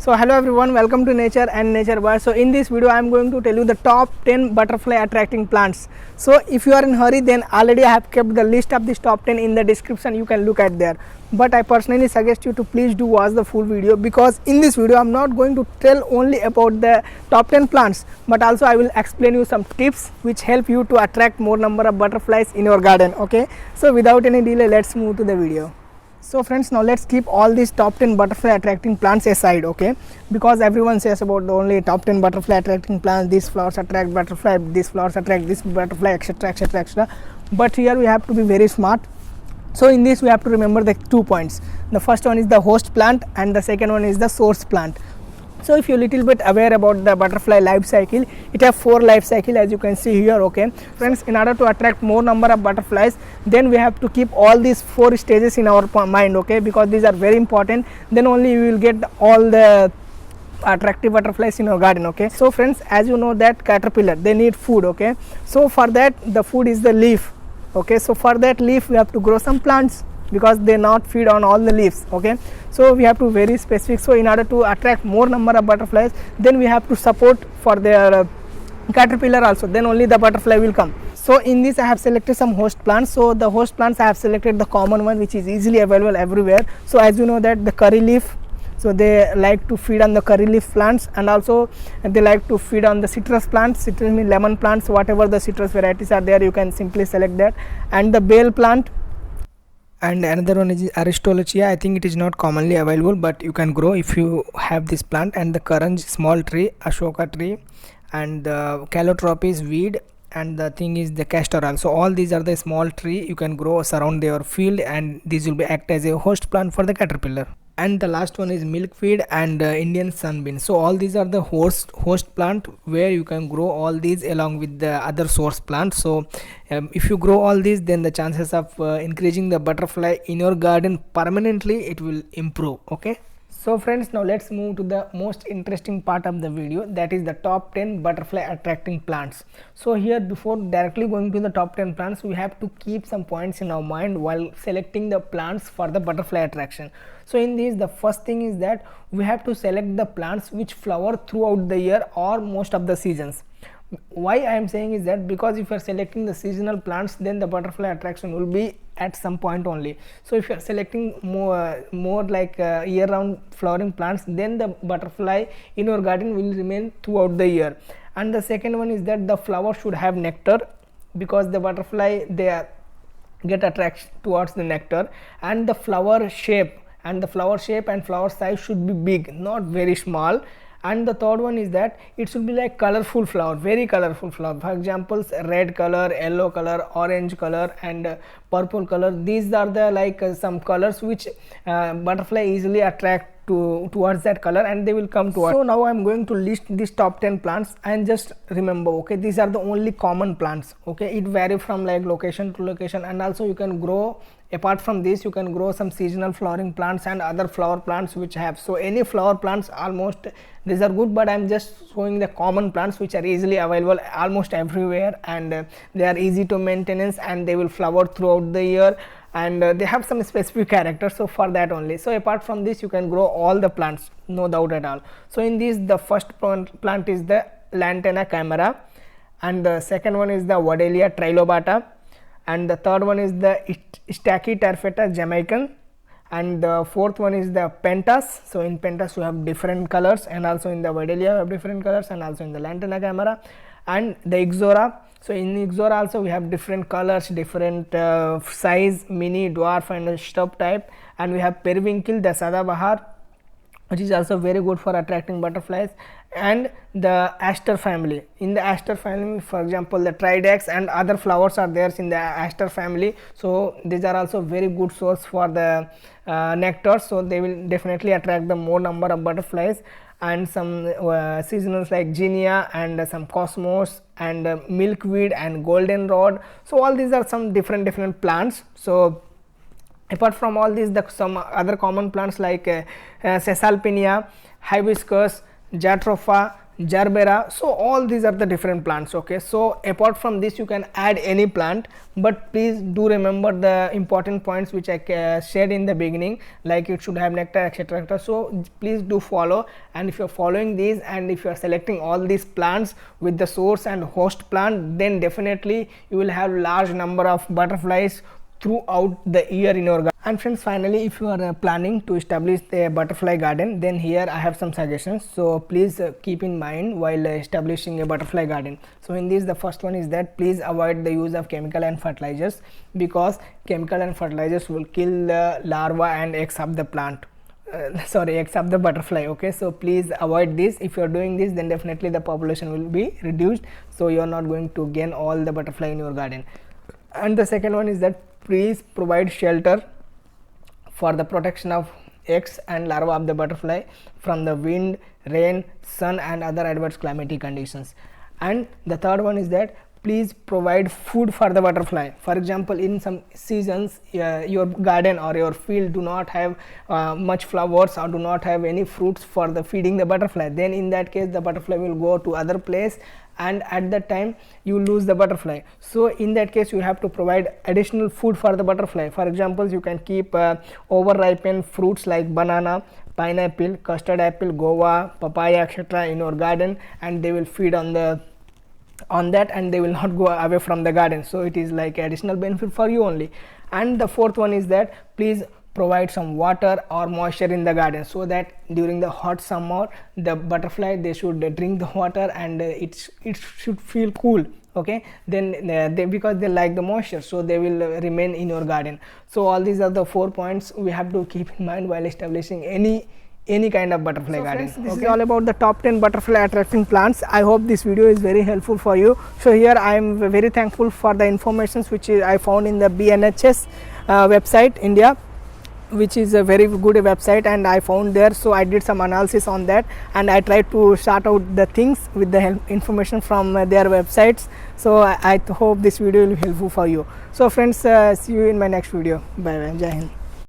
So hello everyone, welcome to Nature and Nature Bar. So in this video I am going to tell you the top 10 butterfly attracting plants. So if you are in hurry, then already I have kept the list of this top 10 in the description, you can look at there. But I personally suggest you to please do watch the full video, because in this video I am not going to tell only about the top 10 plants, but also I will explain you some tips which help you to attract more number of butterflies in your garden. Okay, so without any delay, let's move to the video. So friends, now let's keep all these top 10 butterfly attracting plants aside, okay, because everyone says about the only top 10 butterfly attracting plants, these flowers attract butterfly, these flowers attract this butterfly, etc, etc, etc. But here we have to be very smart. So in this we have to remember the 2 points. The first one is the host plant and the second one is the source plant. So if you're little bit aware about the butterfly life cycle, it has 4 life cycle, as you can see here. Okay friends, in order to attract more number of butterflies, then we have to keep all these 4 stages in our mind, okay, because these are very important. Then only you will get all the attractive butterflies in your garden. Okay, so friends, as you know that caterpillar, they need food. Okay, so for that the food is the leaf. Okay, so for that leaf we have to grow some plants, because they not feed on all the leaves. Okay, so we have to very specific. So in order to attract more number of butterflies, then we have to support for their caterpillar also, then only the butterfly will come. So in this I have selected some host plants. So the host plants I have selected the common one which is easily available everywhere. So as you know that the curry leaf, so they like to feed on the curry leaf plants, and also they like to feed on the citrus plants. Citrus means lemon plants, whatever the citrus varieties are there, you can simply select that. And the bale plant, and another one is Aristolochia. I think it is not commonly available, but you can grow if you have this plant. And the Karanj small tree, Ashoka tree, and the Calotropis weed, and the thing is the castor oil. So all these are the small tree you can grow surround your field, and these will be act as a host plant for the caterpillar. And the last one is milkweed and Indian sunbean. So all these are the host plant where you can grow all these along with the other source plants. So if you grow all these, then the chances of increasing the butterfly in your garden permanently, it will improve. Okay, so friends, now let's move to the most interesting part of the video, that is the top 10 butterfly attracting plants. So here, before directly going to the top 10 plants, we have to keep some points in our mind while selecting the plants for the butterfly attraction. So in this, the first thing is that we have to select the plants which flower throughout the year or most of the seasons. Why I am saying is that because if you are selecting the seasonal plants, then the butterfly attraction will be at some point only. So if you are selecting more like year round flowering plants, then the butterfly in your garden will remain throughout the year. And the second one is that the flower should have nectar, because the butterfly, they get attraction towards the nectar. And the flower shape and flower size should be big, not very small. And the third one is that it should be like colorful flower, very colorful flower. For example, red color, yellow color, orange color, and purple color. These are the like some colors which butterfly easily attract towards that color, and they will come towards. So now I am going to list these top 10 plants, and just remember, okay, these are the only common plants. Okay, it vary from like location to location, and also you can grow, apart from this, you can grow some seasonal flowering plants and other flower plants which have. So any flower plants, almost these are good, but I am just showing the common plants which are easily available almost everywhere, and they are easy to maintenance, and they will flower throughout the year, and they have some specific character. So for that only. So apart from this, you can grow all the plants, no doubt at all. So in this, the first plant is the Lantana camera, and the second one is the Wadelia trilobata, and the third one is the Stachytarfeta jamaican, and the fourth one is the Pentas. So in Pentas you have different colors, and also in the Wadelia you have different colors, and also in the Lantana camera. And the Ixora, so in Ixora also we have different colors, different size, mini, dwarf, and stub type. And we have Periwinkle, the Sadabahar, which is also very good for attracting butterflies. And the Aster family. In the Aster family, for example, the Tridax and other flowers are there in the Aster family. So these are also very good source for the nectar. So they will definitely attract the more number of butterflies. And some seasonals like Ginea, and some Cosmos, and milkweed, and goldenrod. So all these are some different plants. So apart from all these, some other common plants like Caesalpinia, hibiscus, Jatropha, Gerbera. So all these are the different plants. Okay, so apart from this you can add any plant, but please do remember the important points which I shared in the beginning, like it should have nectar, etc. So please do follow, and if you are following these and if you are selecting all these plants with the source and host plant, then definitely you will have large number of butterflies throughout the year in your garden. And friends, finally, if you are planning to establish a butterfly garden, then here I have some suggestions. So please keep in mind while establishing a butterfly garden. So in this, the first one is that please avoid the use of chemical and fertilizers, because chemical and fertilizers will kill the larva and eggs of the plant. Eggs of the butterfly. Okay, so please avoid this. If you are doing this, then definitely the population will be reduced, so you are not going to gain all the butterfly in your garden. And the second one is that please provide shelter for the protection of eggs and larvae of the butterfly from the wind, rain, sun and other adverse climatic conditions. And the third one is that please provide food for the butterfly. For example, in some seasons your garden or your field do not have much flowers or do not have any fruits for the feeding the butterfly, then in that case the butterfly will go to other place, and at that time you lose the butterfly. So in that case you have to provide additional food for the butterfly. For example, you can keep over ripened fruits like banana, pineapple, custard apple, guava, papaya, etc. in your garden, and they will feed on that and they will not go away from the garden. So it is like additional benefit for you only. And the fourth one is that please provide some water or moisture in the garden, so that during the hot summer the butterfly they should drink the water and it should feel cool. Okay, then because they like the moisture, so they will remain in your garden. So all these are the 4 points we have to keep in mind while establishing any kind of butterfly garden. Friends, this is all about the top 10 butterfly attracting plants. I hope this video is very helpful for you. So here I am very thankful for the informations which I found in the BNHS website India, which is a very good website, and I found there. So I did some analysis on that and I tried to sort out the things with the information from their websites. So I hope this video will be helpful for you. So friends, see you in my next video. Bye bye. Jai Hind.